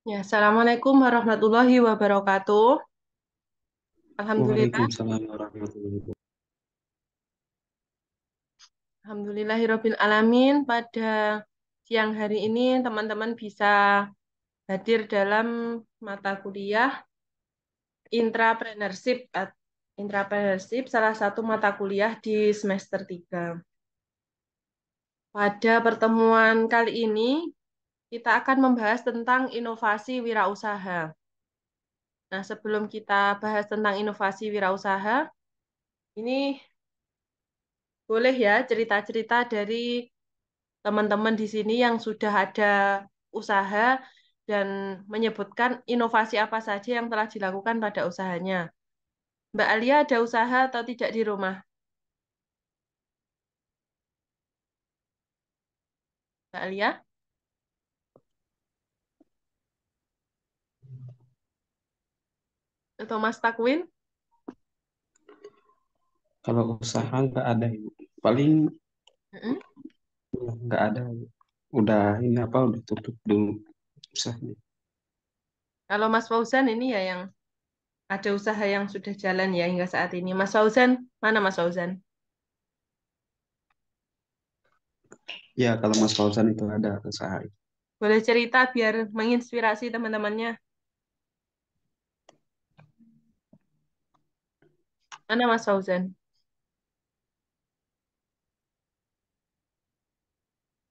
Ya, Assalamualaikum warahmatullahi wabarakatuh. Alhamdulillah, Waalaikumsalam warahmatullahi wabarakatuh. Alhamdulillahirabbil alamin. Pada siang hari ini teman-teman bisa hadir dalam mata kuliah intrapreneurship. Intrapreneurship salah satu mata kuliah di semester 3. Pada pertemuan kali ini kita akan membahas tentang inovasi wirausaha. Nah, sebelum kita bahas tentang inovasi wirausaha, ini boleh ya cerita-cerita dari teman-teman di sini yang sudah ada usaha dan menyebutkan inovasi apa saja yang telah dilakukan pada usahanya. Mbak Alia ada usaha atau tidak di rumah? Mbak Alia atau Mas Takwin? Kalau usaha nggak ada, Ibu. Paling Mm-mm. nggak ada. Udah ini apa, udah tutup dulu usahanya. Kalau Mas Fauzan ini ya yang ada usaha yang sudah jalan ya hingga saat ini. Mas Fauzan, mana Mas Fauzan? Ya, kalau Mas Fauzan itu ada usaha. Boleh cerita biar menginspirasi teman-temannya. Mana Mas Fauzan?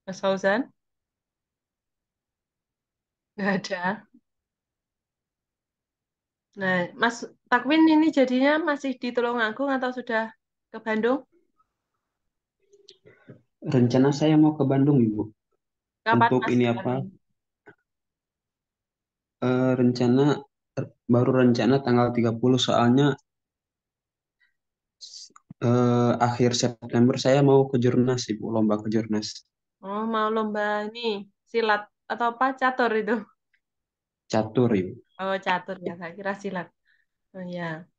Mas Fauzan? Nggak ada. Nah, Mas Takwin ini jadinya masih di Tulungagung atau sudah ke Bandung? Rencana saya mau ke Bandung, Ibu. Kapan Untuk Mas ini ke apa? Bandung? Rencana baru rencana tanggal 30 soalnya akhir September saya mau ke Jurnas, Ibu, lomba ke Jurnas. Oh, mau lomba ini silat atau apa? Catur itu. Catur, Ibu. Oh, catur ya. Saya kira silat. Oh ya.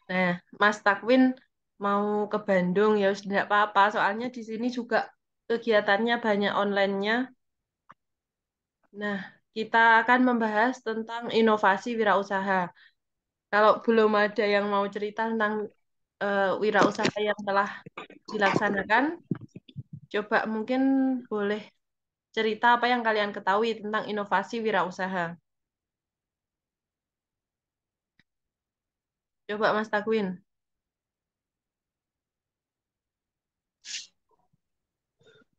Nah, Mas Takwin mau ke Bandung ya sudah tidak apa-apa. Soalnya di sini juga kegiatannya banyak online-nya. Nah, kita akan membahas tentang inovasi wirausaha. Kalau belum ada yang mau cerita tentang wirausaha yang telah dilaksanakan, coba mungkin boleh cerita apa yang kalian ketahui tentang inovasi wirausaha. Coba Mas Takwin.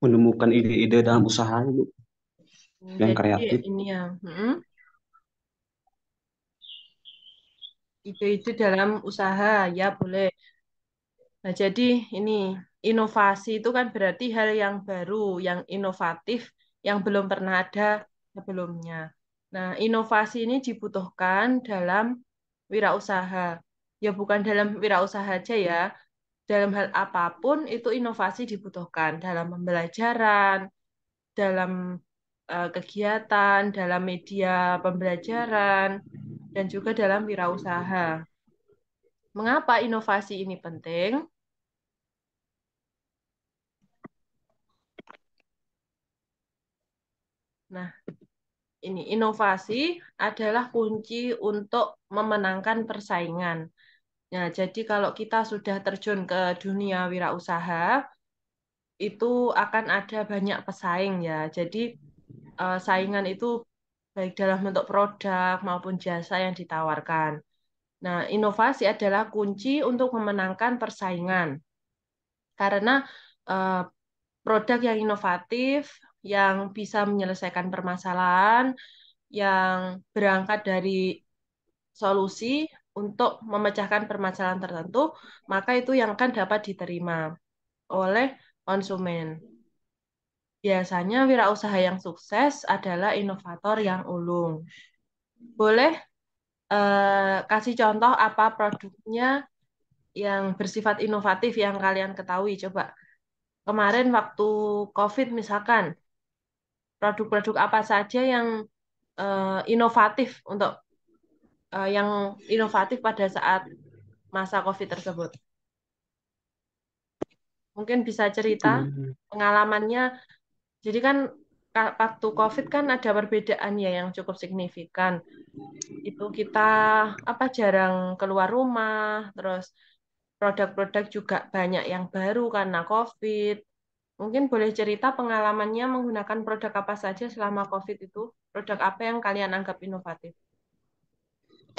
Menemukan ide-ide dalam usaha, Ibu, yang Jadi kreatif. ini ya, ide-ide dalam usaha ya boleh. Nah, jadi ini inovasi itu kan berarti hal yang baru, yang inovatif, yang belum pernah ada sebelumnya. Nah, inovasi ini dibutuhkan dalam wirausaha. Ya bukan dalam wirausaha aja ya, dalam hal apapun itu inovasi dibutuhkan dalam pembelajaran, dalam kegiatan, dalam media pembelajaran, dan juga dalam wirausaha. Mengapa inovasi ini penting? Nah, ini inovasi adalah kunci untuk memenangkan persaingan. Nah, jadi kalau kita sudah terjun ke dunia wirausaha, itu akan ada banyak pesaing ya. Jadi saingan itu baik dalam bentuk produk maupun jasa yang ditawarkan. Nah, inovasi adalah kunci untuk memenangkan persaingan karena eh, produk yang inovatif, yang bisa menyelesaikan permasalahan, yang berangkat dari solusi untuk memecahkan permasalahan tertentu, maka itu yang akan dapat diterima oleh konsumen. Biasanya wirausaha yang sukses adalah inovator yang ulung. Boleh kasih contoh apa produknya yang bersifat inovatif yang kalian ketahui? Coba kemarin waktu COVID misalkan, produk-produk apa saja yang inovatif untuk yang inovatif pada saat masa COVID tersebut? Mungkin bisa cerita Hmm, pengalamannya. Jadi kan waktu COVID kan ada perbedaan ya yang cukup signifikan. Itu kita apa jarang keluar rumah, terus produk-produk juga banyak yang baru karena COVID. Mungkin boleh cerita pengalamannya menggunakan produk apa saja selama COVID itu? Produk apa yang kalian anggap inovatif?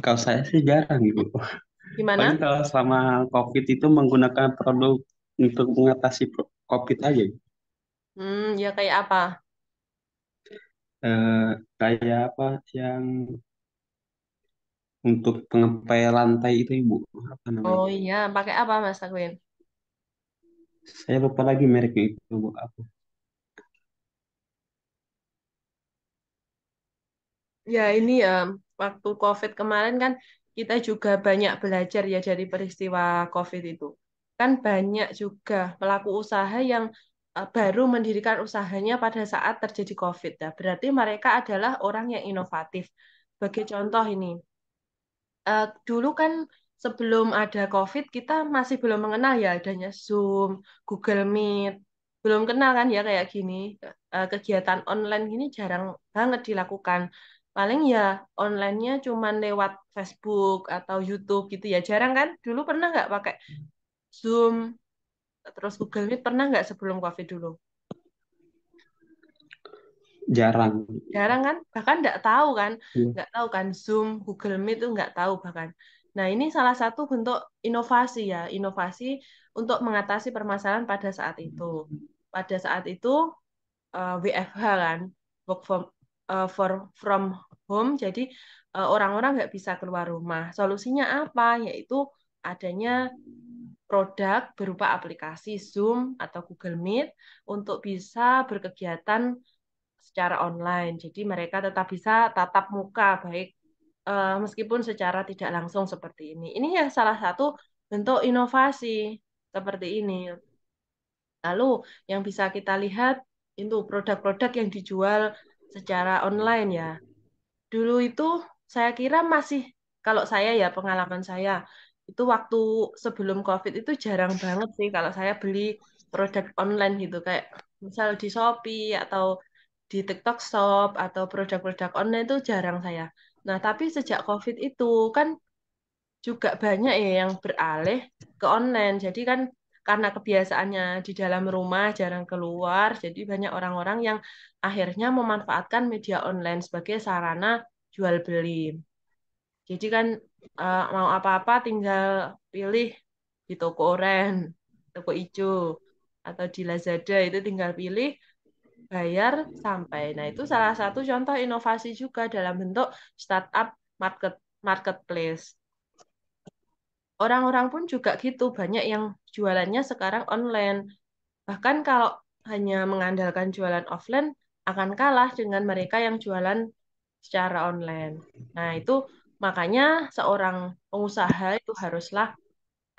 Kalau saya sih jarang gitu. Paling Gimana? kalau selama COVID itu menggunakan produk untuk mengatasi COVID aja. Ya kayak apa? Eh, Kayak apa yang untuk pengepel lantai itu Ibu, apa namanya? Oh iya, pakai apa Mas Akwin? Saya lupa lagi mereknya itu Bu. Apa? Ya ini ya, waktu COVID kemarin kan kita juga banyak belajar ya dari peristiwa COVID itu. Kan banyak juga pelaku usaha yang baru mendirikan usahanya pada saat terjadi COVID. Ya. Berarti mereka adalah orang yang inovatif. Sebagai contoh ini, dulu kan sebelum ada COVID kita masih belum mengenal ya adanya Zoom, Google Meet. Belum kenal kan ya kayak gini. Kegiatan online ini jarang banget dilakukan. Paling ya online-nya cuman lewat Facebook atau YouTube gitu ya. Jarang kan? Dulu pernah nggak pakai Zoom, terus Google Meet pernah nggak sebelum COVID dulu? Jarang. Jarang kan? Bahkan Iya. nggak tahu kan Zoom, Google Meet itu nggak tahu bahkan. Nah, ini salah satu bentuk inovasi ya, inovasi untuk mengatasi permasalahan pada saat itu. Pada saat itu WFH kan, work from home, jadi orang-orang nggak bisa keluar rumah. Solusinya apa? Yaitu adanya produk berupa aplikasi Zoom atau Google Meet untuk bisa berkegiatan secara online. Jadi mereka tetap bisa tatap muka baik meskipun secara tidak langsung seperti ini. Ini ya salah satu bentuk inovasi seperti ini. Lalu yang bisa kita lihat itu produk-produk yang dijual secara online ya. Dulu itu saya kira masih, kalau saya ya pengalaman saya, itu waktu sebelum COVID itu jarang banget sih kalau saya beli produk online gitu. Kayak misal di Shopee atau di TikTok Shop atau produk-produk online itu jarang saya. Nah, tapi sejak COVID itu kan juga banyak ya yang beralih ke online. Jadi kan karena kebiasaannya di dalam rumah jarang keluar, jadi banyak orang-orang yang akhirnya memanfaatkan media online sebagai sarana jual beli. Jadi kan mau apa-apa tinggal pilih di toko oren, toko ijo, atau di Lazada itu tinggal pilih, bayar, sampai. Nah, itu salah satu contoh inovasi juga dalam bentuk startup market marketplace. Orang-orang pun juga gitu, banyak yang jualannya sekarang online. Bahkan kalau hanya mengandalkan jualan offline, akan kalah dengan mereka yang jualan secara online. Nah, itu makanya seorang pengusaha itu haruslah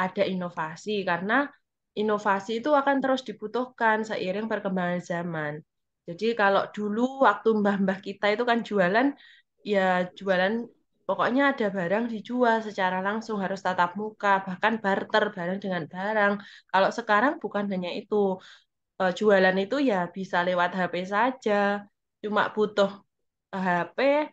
ada inovasi, karena inovasi itu akan terus dibutuhkan seiring perkembangan zaman. Jadi kalau dulu waktu mbah-mbah kita itu kan jualan, ya jualan pokoknya ada barang dijual secara langsung harus tatap muka, bahkan barter barang dengan barang. Kalau sekarang bukan hanya itu, jualan itu ya bisa lewat HP saja, cuma butuh HP,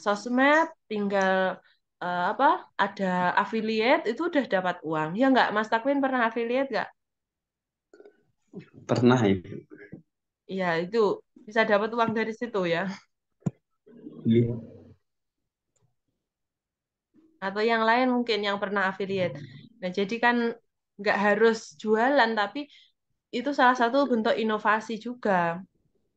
sosmed, tinggal apa ada affiliate itu udah dapat uang. Ya nggak, Mas Takwin pernah affiliate nggak? Pernah itu. Iya itu bisa dapat uang dari situ ya. Iya. Atau yang lain mungkin yang pernah affiliate. Nah jadi kan nggak harus jualan, tapi itu salah satu bentuk inovasi juga.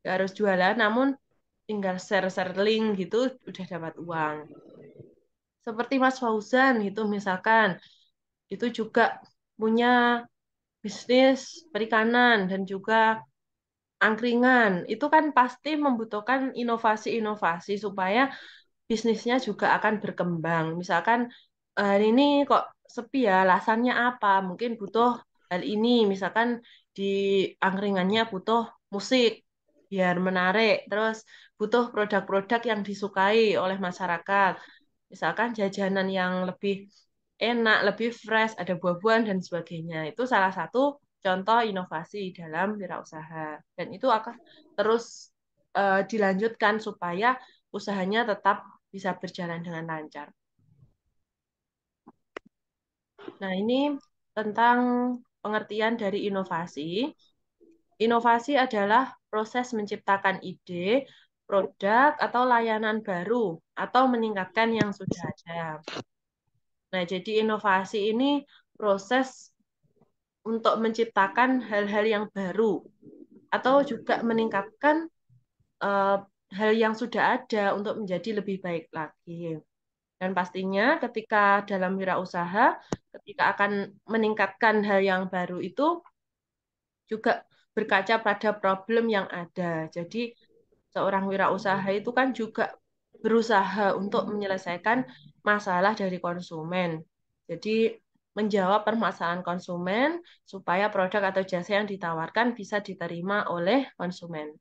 Nggak harus jualan, namun tinggal share-share link gitu udah dapat uang. Seperti Mas Fauzan itu misalkan, itu juga punya bisnis perikanan dan juga angkringan. Itu kan pasti membutuhkan inovasi-inovasi supaya bisnisnya juga akan berkembang. Misalkan ini kok sepi ya, alasannya apa? Mungkin butuh hal ini, misalkan di angkringannya butuh musik biar menarik, terus butuh produk-produk yang disukai oleh masyarakat. Misalkan jajanan yang lebih enak, lebih fresh, ada buah-buahan dan sebagainya. Itu salah satu contoh inovasi dalam wirausaha. Dan itu akan terus dilanjutkan supaya usahanya tetap bisa berjalan dengan lancar. Nah, ini tentang pengertian dari inovasi. Inovasi adalah proses menciptakan ide, produk, atau layanan baru, atau meningkatkan yang sudah ada. Nah, jadi inovasi ini proses untuk menciptakan hal-hal yang baru, atau juga meningkatkan eh, hal yang sudah ada untuk menjadi lebih baik lagi. Dan pastinya ketika dalam wirausaha, ketika akan meningkatkan hal yang baru itu juga berkaca pada problem yang ada. Jadi seorang wirausaha itu kan juga berusaha untuk menyelesaikan masalah dari konsumen. Jadi menjawab permasalahan konsumen supaya produk atau jasa yang ditawarkan bisa diterima oleh konsumen.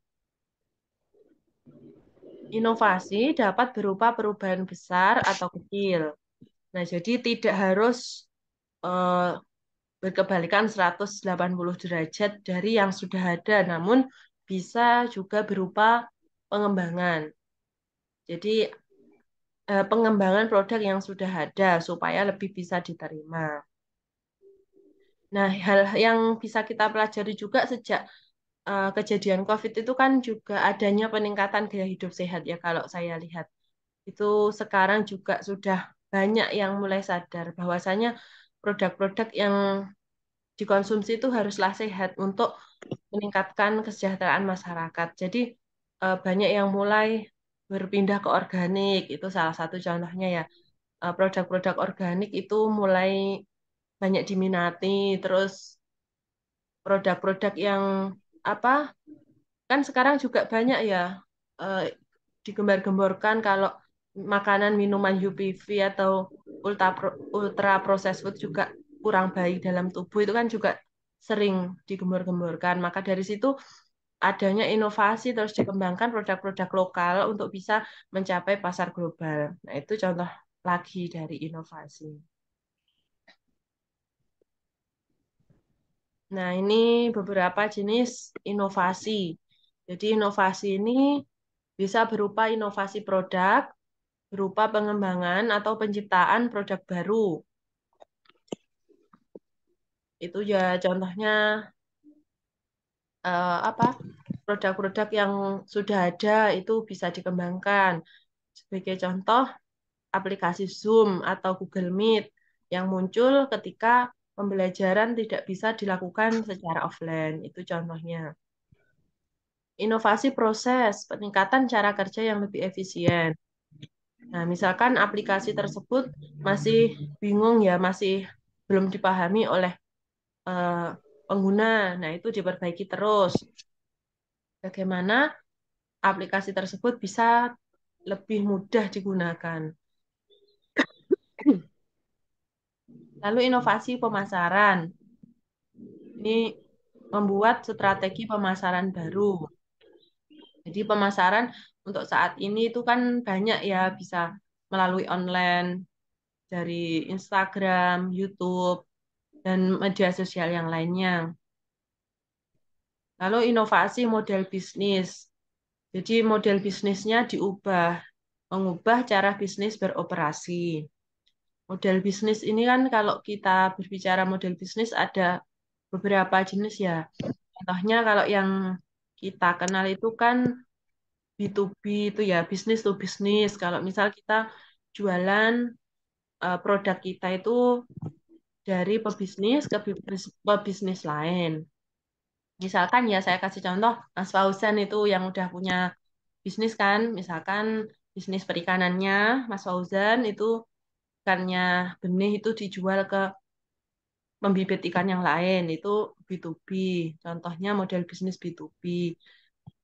Inovasi dapat berupa perubahan besar atau kecil. Nah, jadi tidak harus eh, berkebalikan 180 derajat dari yang sudah ada, namun bisa juga berupa pengembangan. Jadi pengembangan produk yang sudah ada supaya lebih bisa diterima. Nah, hal yang bisa kita pelajari juga sejak kejadian COVID itu kan juga adanya peningkatan gaya hidup sehat ya kalau saya lihat. Itu sekarang juga sudah banyak yang mulai sadar bahwasanya produk-produk yang dikonsumsi itu haruslah sehat untuk meningkatkan kesejahteraan masyarakat. Jadi banyak yang mulai berpindah ke organik, itu salah satu contohnya ya. Produk-produk organik itu mulai banyak diminati, terus produk-produk yang apa kan sekarang juga banyak ya eh, digembar-gemborkan kalau makanan minuman UPV atau ultra processed food juga kurang baik dalam tubuh itu kan juga sering digembor-gemborkan. Maka dari situ adanya inovasi terus dikembangkan produk-produk lokal untuk bisa mencapai pasar global. Nah, itu contoh lagi dari inovasi. Nah, ini beberapa jenis inovasi. Jadi inovasi ini bisa berupa inovasi produk, berupa pengembangan atau penciptaan produk baru. Itu ya contohnya apa? Produk-produk yang sudah ada itu bisa dikembangkan. Sebagai contoh, aplikasi Zoom atau Google Meet yang muncul ketika pembelajaran tidak bisa dilakukan secara offline. Itu contohnya. Inovasi proses, peningkatan cara kerja yang lebih efisien. Nah, misalkan aplikasi tersebut masih bingung ya, masih belum dipahami oleh eh, pengguna. Nah, itu diperbaiki terus. Bagaimana aplikasi tersebut bisa lebih mudah digunakan. Lalu inovasi pemasaran. Ini membuat strategi pemasaran baru. Jadi pemasaran untuk saat ini itu kan banyak ya, bisa melalui online, dari Instagram, YouTube, dan media sosial yang lainnya. Lalu inovasi model bisnis. Jadi model bisnisnya diubah, mengubah cara bisnis beroperasi. Model bisnis ini kan kalau kita berbicara model bisnis ada beberapa jenis ya. Contohnya kalau yang kita kenal itu kan B2B itu ya, bisnis to bisnis. Kalau misal kita jualan produk kita itu dari pebisnis ke pebisnis lain. Misalkan ya saya kasih contoh, Mas Fauzan itu yang udah punya bisnis kan, misalkan bisnis perikanannya Mas Fauzan itu ikannya benih itu dijual ke membibit ikan yang lain, itu B2B. Contohnya model bisnis B2B.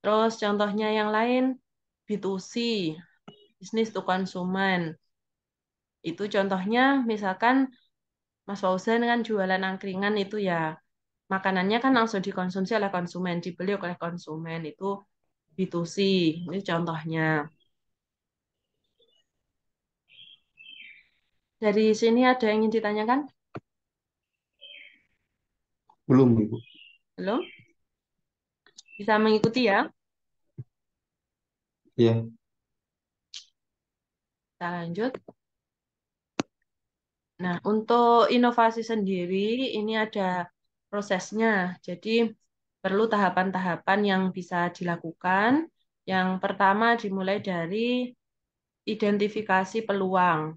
Terus contohnya yang lain B2C, bisnis to konsumen. Itu contohnya misalkan Mas Fauzan kan jualan angkringan itu ya makanannya kan langsung dikonsumsi oleh konsumen, dibeli oleh konsumen itu B2C. Ini contohnya. Dari sini ada yang ingin ditanyakan? Belum, Ibu. Belum? Bisa mengikuti ya? Iya. Kita lanjut. Nah, untuk inovasi sendiri ini ada prosesnya. Jadi perlu tahapan-tahapan yang bisa dilakukan. Yang pertama dimulai dari identifikasi peluang.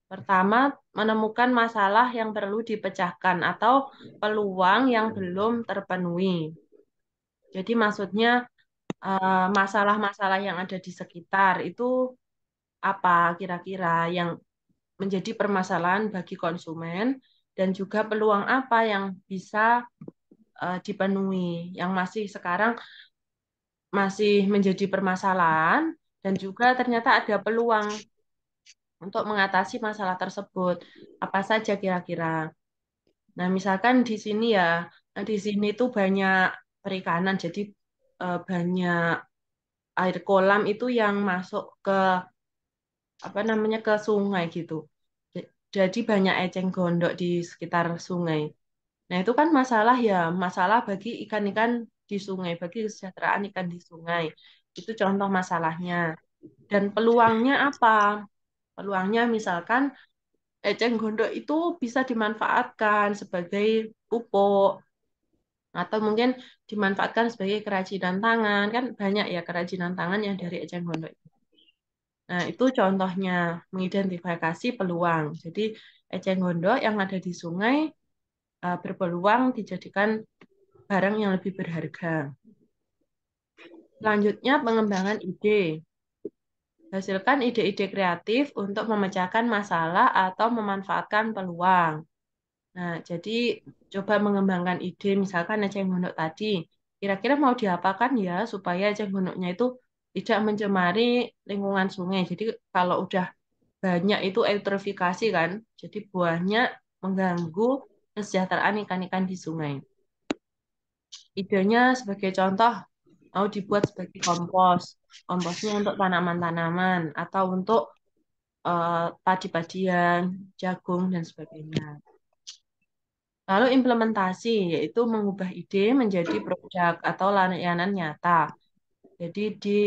Pertama, menemukan masalah yang perlu dipecahkan atau peluang yang belum terpenuhi. Jadi maksudnya masalah-masalah yang ada di sekitar itu apa kira-kira yang menjadi permasalahan bagi konsumen dan juga peluang apa yang bisa dipenuhi, yang masih sekarang masih menjadi permasalahan dan juga ternyata ada peluang untuk mengatasi masalah tersebut. Apa saja kira-kira? Nah, misalkan di sini ya, di sini tuh banyak perikanan, jadi banyak air kolam itu yang masuk ke apa namanya ke sungai gitu. Jadi banyak eceng gondok di sekitar sungai. Nah, itu kan masalah ya, masalah bagi ikan-ikan di sungai, bagi kesejahteraan ikan di sungai. Itu contoh masalahnya. Dan peluangnya apa? Peluangnya misalkan eceng gondok itu bisa dimanfaatkan sebagai pupuk atau mungkin dimanfaatkan sebagai kerajinan tangan. Kan banyak ya kerajinan tangan yang dari eceng gondok. Nah, itu contohnya mengidentifikasi peluang. Jadi, eceng gondok yang ada di sungai berpeluang dijadikan barang yang lebih berharga. Selanjutnya, pengembangan ide. Hasilkan ide-ide kreatif untuk memecahkan masalah atau memanfaatkan peluang. Nah, jadi coba mengembangkan ide, misalkan eceng gondok tadi. Kira-kira mau diapakan ya supaya eceng gondoknya itu tidak mencemari lingkungan sungai. Jadi kalau udah banyak itu eutrofikasi kan, jadi buahnya mengganggu kesejahteraan ikan-ikan di sungai. Idenya sebagai contoh mau dibuat sebagai kompos, komposnya untuk tanaman-tanaman atau untuk padi-padian, jagung dan sebagainya. Lalu implementasi yaitu mengubah ide menjadi produk atau layanan nyata. Jadi di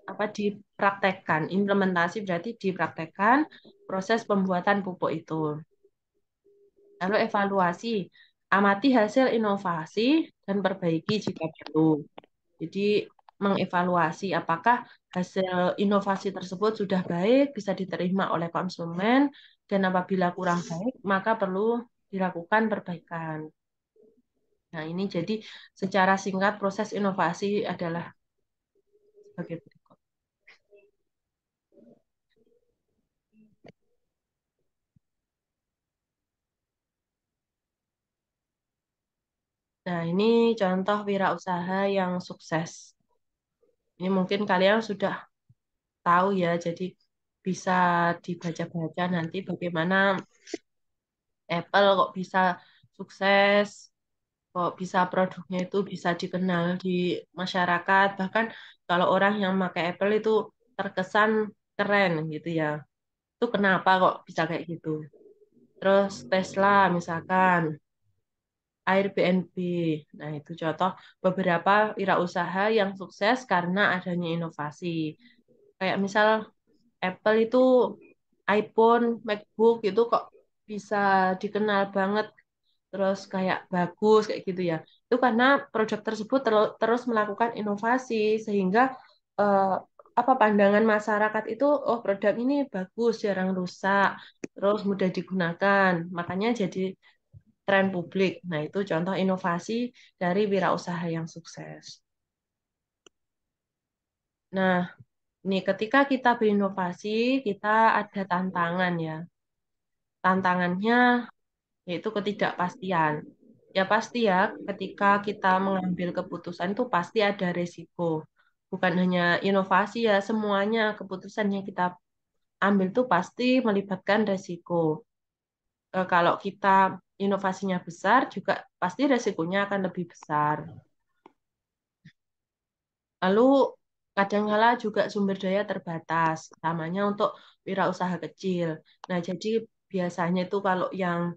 apa dipraktekkan. Implementasi berarti dipraktekkan proses pembuatan pupuk itu. Lalu evaluasi, amati hasil inovasi dan perbaiki jika perlu. Jadi mengevaluasi apakah hasil inovasi tersebut sudah baik, bisa diterima oleh konsumen, dan apabila kurang baik, maka perlu dilakukan perbaikan. Nah, ini jadi secara singkat proses inovasi adalah sebagai berikut. Nah, ini contoh wirausaha yang sukses. Ini mungkin kalian sudah tahu ya, jadi bisa dibaca-baca nanti bagaimana Apple kok bisa sukses, kok bisa produknya itu bisa dikenal di masyarakat. Bahkan kalau orang yang pakai Apple itu terkesan keren gitu ya. Itu kenapa kok bisa kayak gitu? Terus Tesla misalkan, Airbnb. Nah, itu contoh beberapa wirausaha yang sukses karena adanya inovasi. Kayak misal Apple itu iPhone, MacBook itu kok bisa dikenal banget terus kayak bagus kayak gitu ya. Itu karena produk tersebut terus melakukan inovasi sehingga eh, apa pandangan masyarakat itu oh produk ini bagus, jarang rusak, terus mudah digunakan. Makanya jadi tren publik. Nah, itu contoh inovasi dari wirausaha yang sukses. Nah, ini ketika kita berinovasi, kita ada tantangan ya. Tantangannya yaitu ketidakpastian. Ya pasti ya, ketika kita mengambil keputusan itu pasti ada resiko. Bukan hanya inovasi ya, semuanya keputusan yang kita ambil itu pasti melibatkan resiko. Kalau kita inovasinya besar, juga pasti resikonya akan lebih besar. Lalu kadangkala juga sumber daya terbatas, utamanya untuk wirausaha kecil. Nah, jadi biasanya itu kalau yang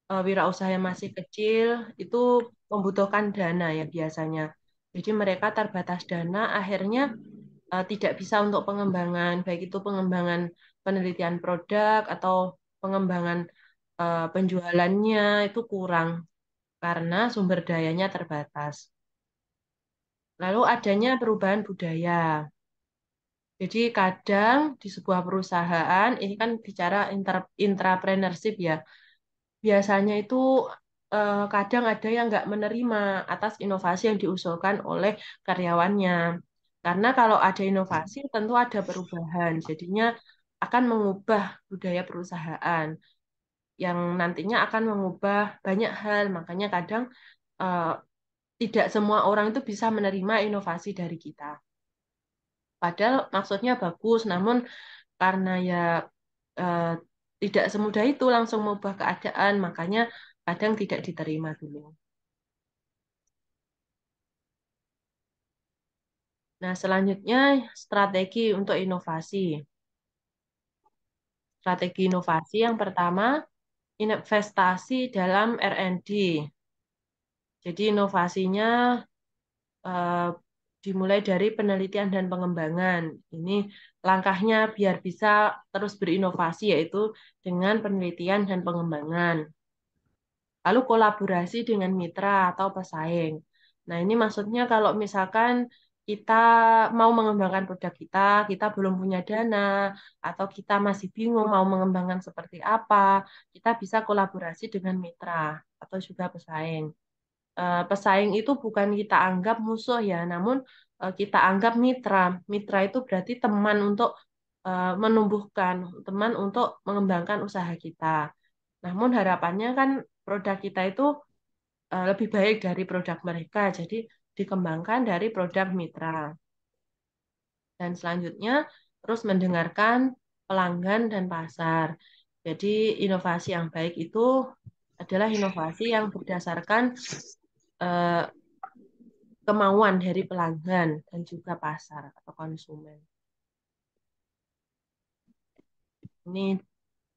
wirausaha yang masih kecil itu membutuhkan dana ya biasanya. Jadi mereka terbatas dana, akhirnya tidak bisa untuk pengembangan, baik itu pengembangan penelitian produk atau pengembangan penjualannya itu kurang karena sumber dayanya terbatas. Lalu adanya perubahan budaya. Jadi kadang di sebuah perusahaan, ini kan bicara intrapreneurship ya, biasanya itu kadang ada yang nggak menerima atas inovasi yang diusulkan oleh karyawannya. Karena kalau ada inovasi, tentu ada perubahan. Jadinya akan mengubah budaya perusahaan yang nantinya akan mengubah banyak hal. Makanya kadang eh, tidak semua orang itu bisa menerima inovasi dari kita. Padahal maksudnya bagus, namun karena ya eh, tidak semudah itu langsung mengubah keadaan, makanya kadang tidak diterima dulu. Nah, selanjutnya strategi untuk inovasi. Strategi inovasi yang pertama, investasi dalam R&D. Jadi inovasinya eh, dimulai dari penelitian dan pengembangan. Ini langkahnya biar bisa terus berinovasi, yaitu dengan penelitian dan pengembangan. Lalu kolaborasi dengan mitra atau pesaing. Nah, ini maksudnya kalau misalkan kita mau mengembangkan produk kita, kita belum punya dana, atau kita masih bingung mau mengembangkan seperti apa, kita bisa kolaborasi dengan mitra atau juga pesaing. Pesaing itu bukan kita anggap musuh ya, namun kita anggap mitra. Mitra itu berarti teman untuk menumbuhkan, teman untuk mengembangkan usaha kita. Namun harapannya kan produk kita itu lebih baik dari produk mereka, jadi dikembangkan dari produk mitra. Dan selanjutnya terus mendengarkan pelanggan dan pasar. Jadi inovasi yang baik itu adalah inovasi yang berdasarkan eh, kemauan dari pelanggan dan juga pasar atau konsumen. Ini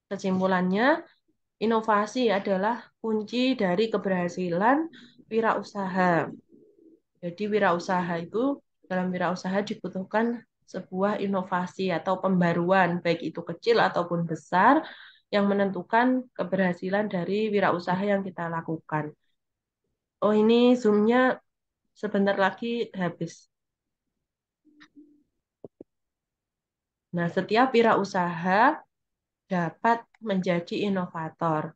kesimpulannya, inovasi adalah kunci dari keberhasilan wirausaha. Jadi wirausaha itu, dalam wirausaha dibutuhkan sebuah inovasi atau pembaruan, baik itu kecil ataupun besar, yang menentukan keberhasilan dari wirausaha yang kita lakukan. Oh, ini Zoom-nya sebentar lagi habis. Nah, setiap wirausaha dapat menjadi inovator.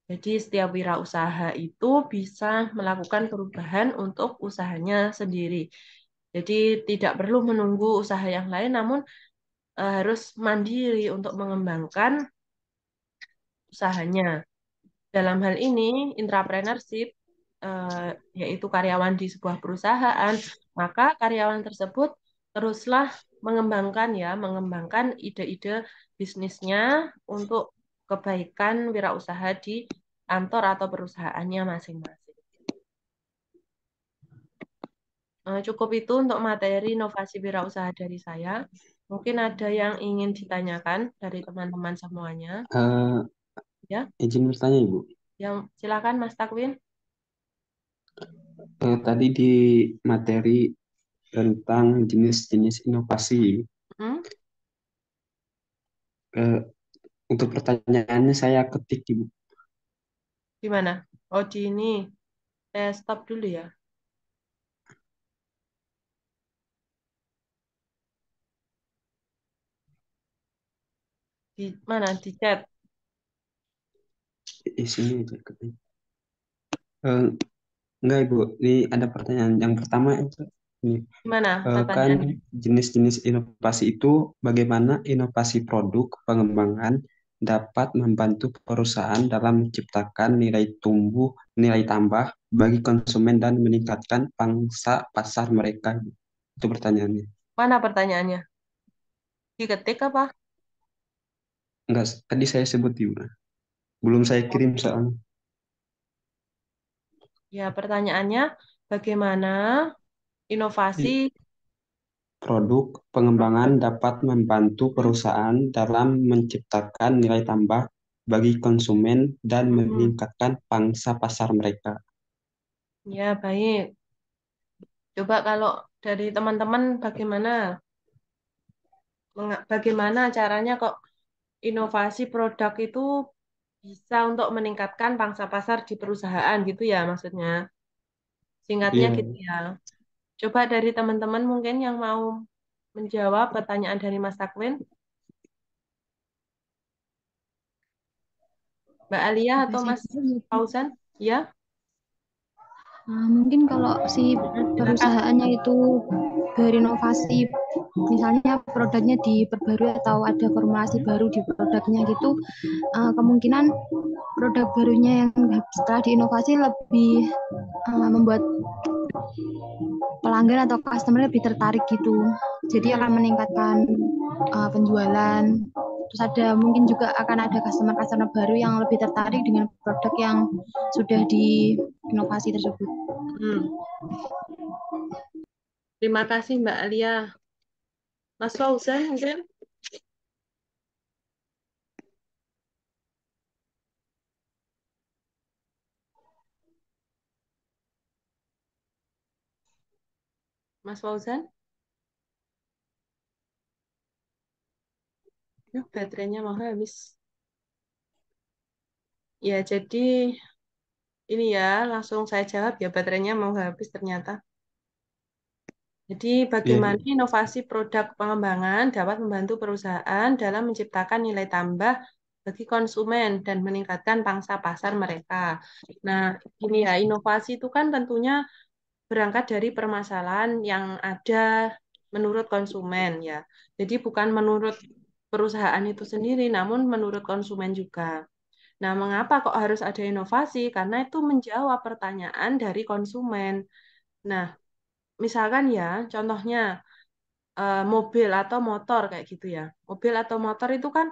Jadi setiap wirausaha itu bisa melakukan perubahan untuk usahanya sendiri. Jadi tidak perlu menunggu usaha yang lain, namun harus mandiri untuk mengembangkan usahanya. Dalam hal ini, intrapreneurship, eh, yaitu karyawan di sebuah perusahaan, maka karyawan tersebut teruslah mengembangkan ide-ide bisnisnya untuk kebaikan wirausaha di kantor atau perusahaannya masing-masing. Cukup itu untuk materi inovasi wirausaha dari saya. Mungkin ada yang ingin ditanyakan dari teman-teman semuanya, Eh, ya. izin bertanya Ibu. Yang silakan Mas Takwin. Tadi di materi tentang jenis-jenis inovasi, Hmm? eh, untuk pertanyaannya saya ketik Ibu. Gimana? Oh, di ini. Saya stop dulu ya. Di mana? Di chat. Di sini aja ketik. Eh, enggak Ibu, ini ada pertanyaan. Yang pertama itu ini. Gimana Kan pertanyaannya? jenis-jenis inovasi itu bagaimana inovasi produk pengembangan dapat membantu perusahaan dalam menciptakan nilai tumbuh, nilai tambah bagi konsumen dan meningkatkan pangsa pasar mereka. Itu pertanyaannya. Mana pertanyaannya? Diketik apa? Enggak, tadi saya sebut juga. Belum saya kirim soalnya. Ya, pertanyaannya bagaimana I- inovasi Produk pengembangan dapat membantu perusahaan dalam menciptakan nilai tambah bagi konsumen dan Mm-mm. meningkatkan pangsa pasar mereka. Ya, baik. Coba kalau dari teman-teman bagaimana? Bagaimana caranya kok inovasi produk itu bisa untuk meningkatkan pangsa pasar di perusahaan gitu ya maksudnya. Singkatnya gitu Iya, ya. Coba dari teman-teman mungkin yang mau menjawab pertanyaan dari Mas Takwin, Mbak Alia Coba atau saya Mas jawab ya, Bu. Fauzan? Ya, Mungkin kalau si silakan. perusahaannya itu berinovasi, misalnya produknya diperbarui atau ada formulasi baru di produknya gitu, kemungkinan produk barunya yang setelah diinovasi lebih membuat pelanggan atau customer lebih tertarik gitu. Jadi Hmm, akan meningkatkan penjualan. Terus ada mungkin juga akan ada customer-customer baru yang lebih tertarik dengan produk yang sudah diinovasi tersebut. hmm. Terima kasih Mbak Alia. Mas Fauzan mungkin? Mas Fauzan? Baterainya mau habis. Ya, jadi ini ya, langsung saya jawab ya, baterainya mau habis ternyata. Jadi, iya, bagaimana inovasi produk pengembangan dapat membantu perusahaan dalam menciptakan nilai tambah bagi konsumen dan meningkatkan pangsa pasar mereka. Nah, ini ya, inovasi itu kan tentunya berangkat dari permasalahan yang ada menurut konsumen ya. Jadi, bukan menurut perusahaan itu sendiri, namun menurut konsumen juga. Nah, mengapa kok harus ada inovasi? Karena itu menjawab pertanyaan dari konsumen. Nah, misalkan ya, contohnya mobil atau motor kayak gitu ya. Mobil atau motor itu kan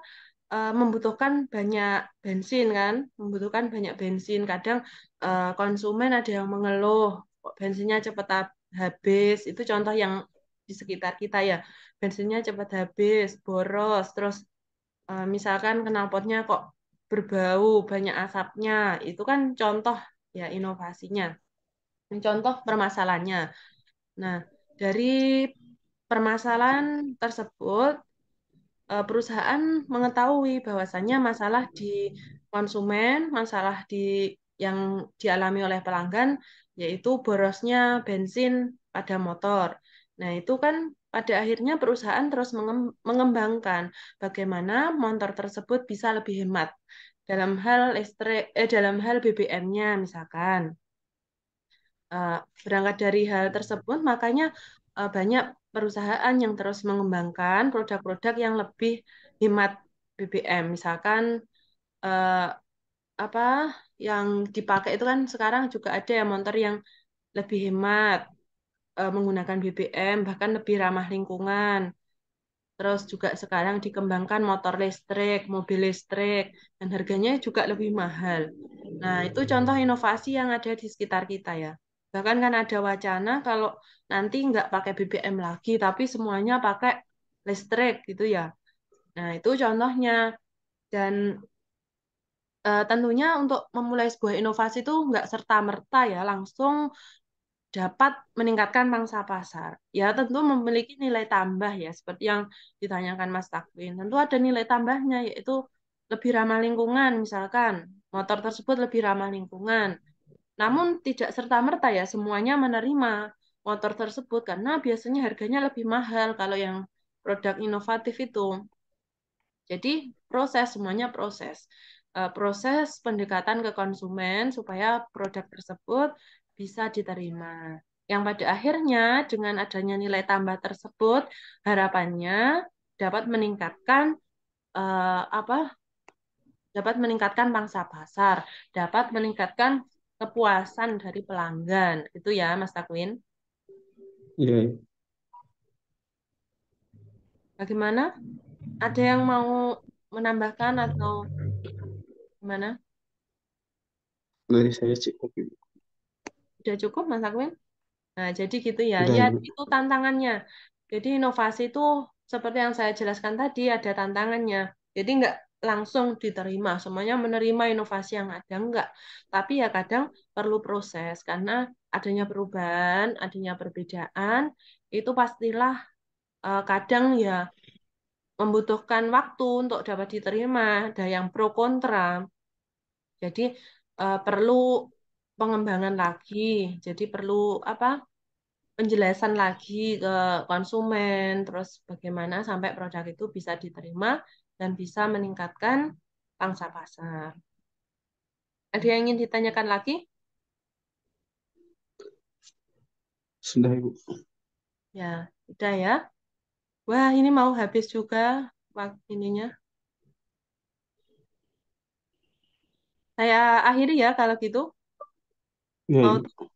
membutuhkan banyak bensin kan, membutuhkan banyak bensin. Kadang konsumen ada yang mengeluh, kok bensinnya cepat habis. Itu contoh yang di sekitar kita ya. Bensinnya cepat habis, boros, terus misalkan knalpotnya kok berbau, banyak asapnya. Itu kan contoh ya inovasinya. Ini contoh permasalahannya. Nah, dari permasalahan tersebut, perusahaan mengetahui bahwasannya masalah di konsumen, masalah yang dialami oleh pelanggan, yaitu borosnya bensin pada motor. Nah, itu kan pada akhirnya perusahaan terus mengembangkan bagaimana motor tersebut bisa lebih hemat dalam hal dalam hal BBM-nya misalkan. Eh, Berangkat dari hal tersebut, makanya banyak perusahaan yang terus mengembangkan produk-produk yang lebih hemat BBM. Misalkan eh, apa yang dipakai itu kan sekarang juga ada ya motor yang lebih hemat menggunakan BBM, bahkan lebih ramah lingkungan. Terus juga sekarang dikembangkan motor listrik, mobil listrik, dan harganya juga lebih mahal. Nah, itu contoh inovasi yang ada di sekitar kita ya. Bahkan kan ada wacana kalau nanti nggak pakai BBM lagi, tapi semuanya pakai listrik gitu ya. Nah, itu contohnya. Dan tentunya untuk memulai sebuah inovasi itu nggak serta-merta ya, langsung dapat meningkatkan pangsa pasar. Ya, tentu memiliki nilai tambah ya, seperti yang ditanyakan Mas Takwin. Tentu ada nilai tambahnya, yaitu lebih ramah lingkungan, misalkan motor tersebut lebih ramah lingkungan. Namun tidak serta-merta ya semuanya menerima motor tersebut karena biasanya harganya lebih mahal kalau yang produk inovatif itu. Jadi proses, semuanya proses. Proses pendekatan ke konsumen supaya produk tersebut bisa diterima. Yang pada akhirnya dengan adanya nilai tambah tersebut, harapannya dapat meningkatkan apa? Dapat meningkatkan pangsa pasar, dapat meningkatkan kepuasan dari pelanggan. Itu ya, Mas Takwin. iya. Bagaimana? Ada yang mau menambahkan atau gimana? Dari saya cukup. Sudah cukup, Mas Takwin? Nah, jadi gitu ya. Udah, Ya, Ibu. itu tantangannya. Jadi inovasi itu seperti yang saya jelaskan tadi ada tantangannya. Jadi nggak langsung diterima, semuanya menerima inovasi yang ada, enggak. Tapi ya kadang perlu proses, karena adanya perubahan, adanya perbedaan, itu pastilah kadang ya membutuhkan waktu untuk dapat diterima, ada yang pro kontra. Jadi perlu pengembangan lagi, jadi perlu apa? Penjelasan lagi ke konsumen, terus bagaimana sampai produk itu bisa diterima dan bisa meningkatkan pangsa pasar. Ada yang ingin ditanyakan lagi? Sudah, Ibu. Ya, udah ya. Wah, ini mau habis juga waktu ininya. Saya akhiri ya kalau gitu. Ya, Mau Ibu.